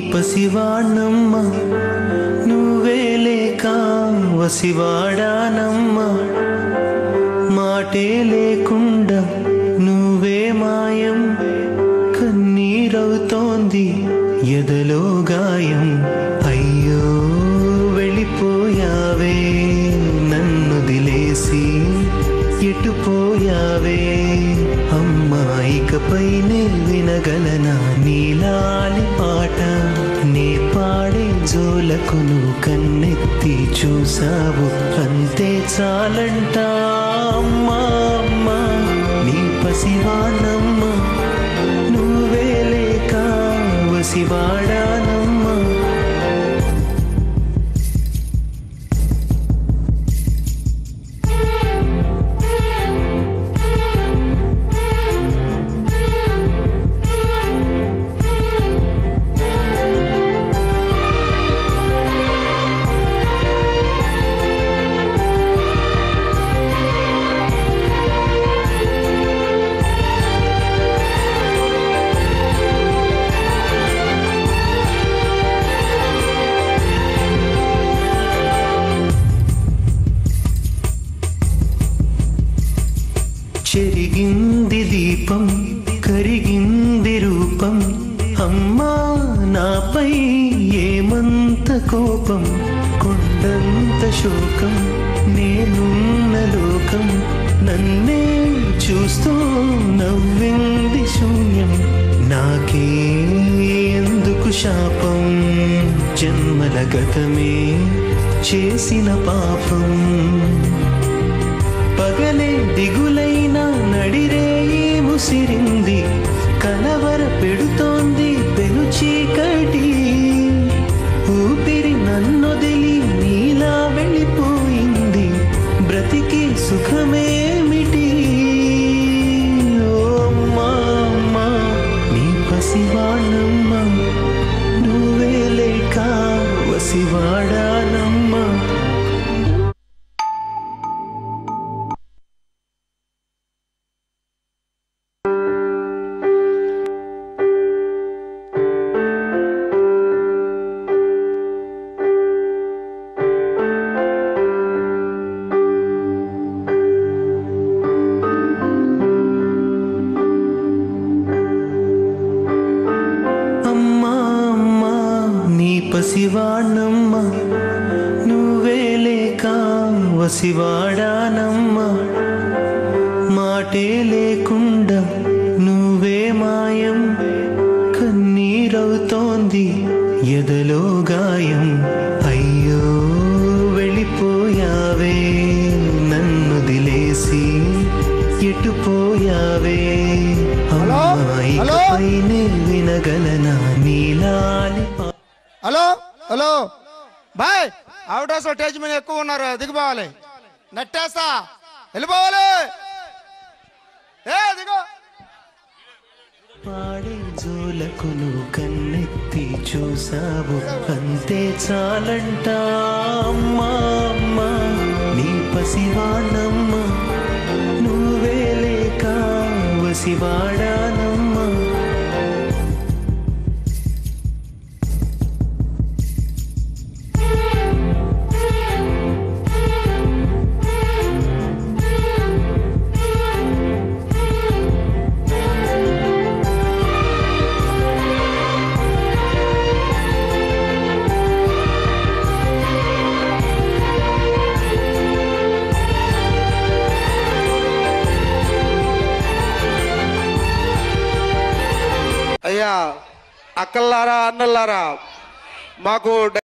పసివాణమ్మ నువ్వే లేక వసివాడానమ్మ మాటే లేకుండా నువ్వే మాయం కన్నీరవుతోంది ఎదలో గాయం అయ్యో వెళ్ళిపోయావే నన్ను దిలేసి ఎటుపోయావే అమ్మా ఇకపైనే వినగలనా నీలాలి పాట నే పాడే జోలకు నువ్వు కన్నెత్తి చూసావు అంతే చాలంట అమ్మా అమ్మా నీ పసివానమ్మ నువ్వే లేక వసివాడానమ్మ చెరిగింది దీపం కరిగింది రూపం అమ్మా నాపై ఏమంత కోపం కొండంత శోకం నేనున్న లోకం నన్నే చూస్తూ నవ్వింది శూన్యం నాకే ఎందుకు శాపం జన్మల గతమే చేసిన పాపం పగలే దిగులైనా నడిరేయి ముసిరింది కలవర పెడుతోంది పెను చీకటి ఊపిరి నన్నొదిలి నీలా వెళ్ళిపోయింది బ్రతికి సుఖమేమిటి ఓ అమ్మా అమ్మా నీ పసివాణమ్మ నువ్వే లేక వసివాడానమ్మ పసివాణమ్మ నువ్వే లేక వసివాడానమ్మ మాటే లేకుండా నువ్వే మాయం కన్నీరవుతోంది ఎదలో గాయం అయ్యో వెళ్ళిపోయావే నన్ను దిలేసి ఎటుపోయావే అమ్మా ఇకపైనే వినగలనా నీలాలి హలో హలో బాయ్ అవుట్ హౌస్ స్టేజ్ మీద ఎక్కువ ఉన్నారు దిగిపోవాలి నట్టేస్తా వెళ్ళిపోవాలి దిగో పాడే జోలకు నువ్వు కన్నెత్తి చూసావు అంతే చాలంట అమ్మా అమ్మా నీ పసివానమ్మ నువ్వే లేక వసివాడానమ్మ అయ్యా అక్కల్లారా అన్నల్లారా మాకు